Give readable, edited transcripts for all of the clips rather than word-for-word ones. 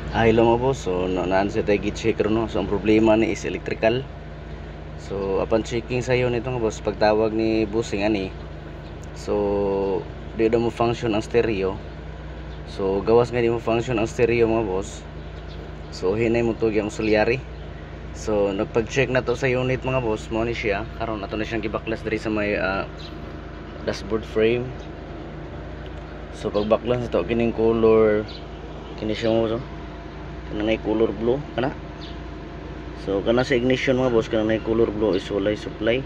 Hello mga boss, so naan sa tayo gi-check no. So ang problema ni is electrical. So upon checking sa iyo nito nga boss, pagtawag ni bossing ani, so di daw mo function ang stereo. So gawas nga di mo function ang stereo mga boss, so hinay mo to yung auxiliary. So nagpag-check na to sa unit mga boss, mo ni siya karon ato na siyang gibaklas diri sa may dashboard frame. So pag baklas na to kining color, kini siya mo so kanang color blue kana. So kana sa ignition mga boss, kanang color blue is walay supply.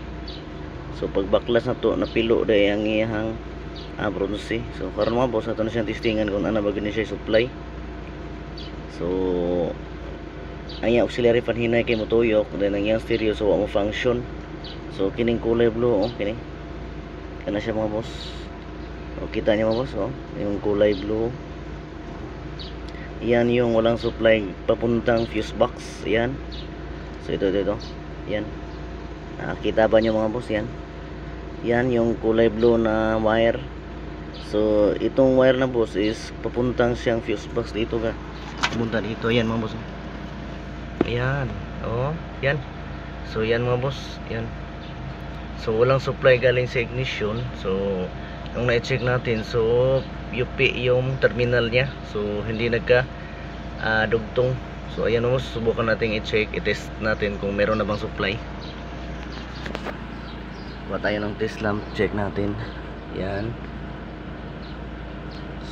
So pag baklas na to napilo day ang iyang bronze. So karon mga boss ato na siyang testingan kung ana ba gani siya supply. So ang iyang auxiliary fan hinay kay motuyok, then ang iyang stereo so wa mo function. So kining kulay blue kini kana siya mga boss. O kita niyo mga boss yung kulay blue. Yan yung walang supply papuntang fuse box. Yan. So ito. Yan. Nakakita ba niyo mga boss yan? Yan yung kulay blue na wire. So itong wire na boss is papuntang siyang fuse box dito ka. Pumunta dito yan mga boss. Ayan. Yan. So yan mga boss. Yan. So walang supply galing sa ignition. So nung na-check natin, so UP yung terminal niya, so hindi nagka dugtong. So ayan mo, subukan natin i-check, i-test natin kung meron na bang supply. Kuha tayo ng test lamp, check natin. Yan.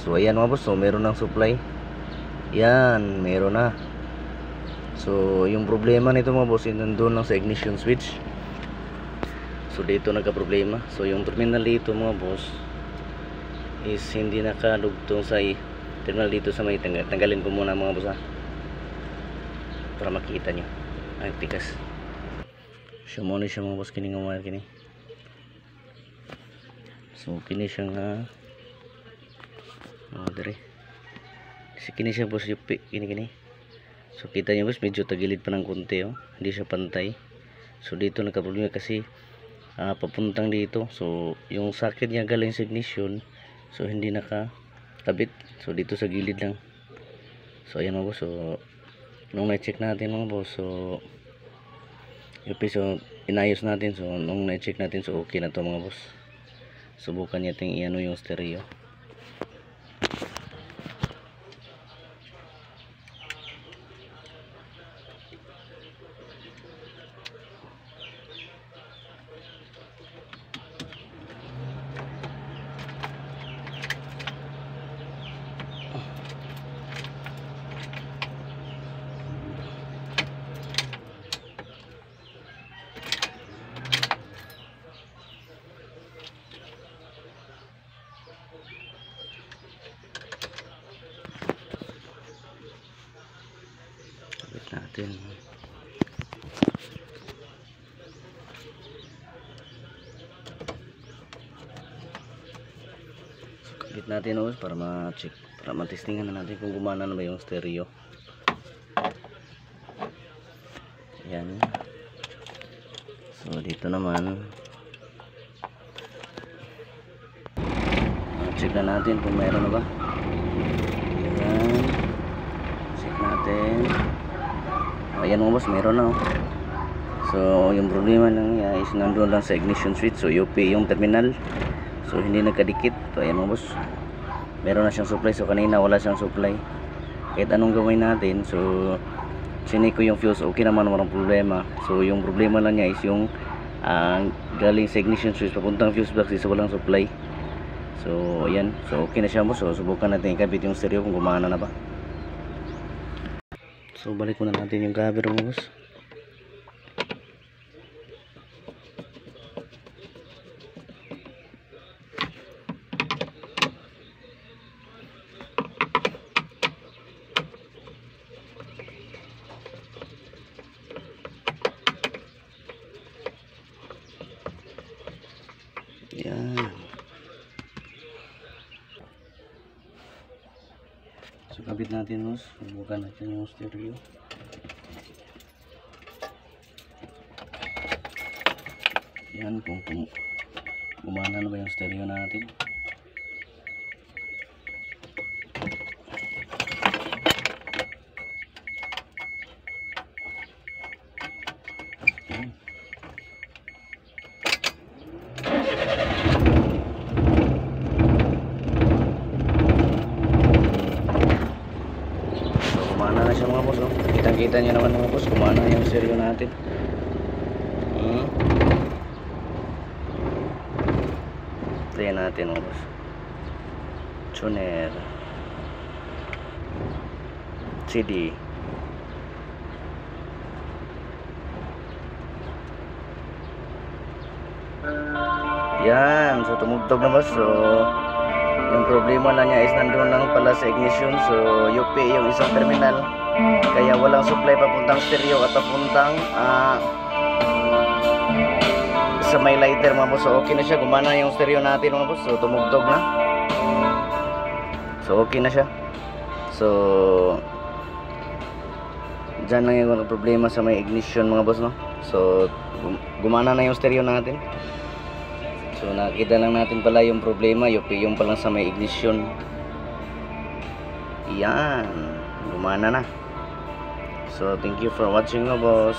So ayan mga boss, so meron ng supply. Yan, meron na. So yung problema nito mga boss, nandun lang sa ignition switch. So dito nagka-problema. So yung terminal dito mga boss is hindi nakadugtong sa terminal dito sa may tanggalin ko muna mga boss para makita nyo ay tikas. So muna siya mga boss, kini nga wire kini. So kini siya nga dire kasi kini siya boss yupi kini. So kita nyo boss, medyo tagilid pa ng konti hindi siya pantay. So dito nagka-problema kasi papuntang dito. So yung socket niya galing sa ignition, so hindi nakakabit. So dito sa gilid lang. So ayan mga boss, so nung na-check natin mga boss, so inayos natin. So nung na-check natin, so okay na to mga boss. Subukan natin iano yung stereo. Natin kabit natin para ma-check, para matestingan na natin kung gumana na ba yung stereo. Yan. So dito naman check na natin kung mayroon na ba. Yan. Check natin. Ayan mga boss, meron na So yung problema lang niya is nandun lang sa ignition switch. So UP yung terminal, so hindi nagkadikit. So ayan mga boss, meron na siyang supply. So kanina wala siyang supply. Kahit anong gawin natin, so sinik ko yung fuse, okay naman, walang problema. So yung problema lang niya is yung galing sa ignition switch papuntang fuse box is walang supply. So ayan, so okay na siya mo. So subukan natin ikabit yung stereo kung gumana na ba. So balik muna natin yung cover mga boss. Yan. So kabit natin boss, subukan natin yung stereo. Yan, kung gumana na ba yung stereo natin. gumana na siya mga boss, oh. Kitang-kita nyo naman mga boss, gumana yung stereo natin. Play natin mga boss. Tuner CD. Yan, so tumugtog na boss. So yung problema na niya is nandun lang pala sa ignition. So UP yung isang terminal, kaya walang supply papuntang stereo at papuntang sa may lighter mga boss. So okay na siya, gumana yung stereo natin mga boss. So tumugtog na. So okay na siya. So dyan lang yung problema sa may ignition mga boss, no. So gumana na yung stereo natin. So nakita lang natin pala yung problema, yung palang sa may ignition. Yan, gumana na. So thank you for watching mga boss.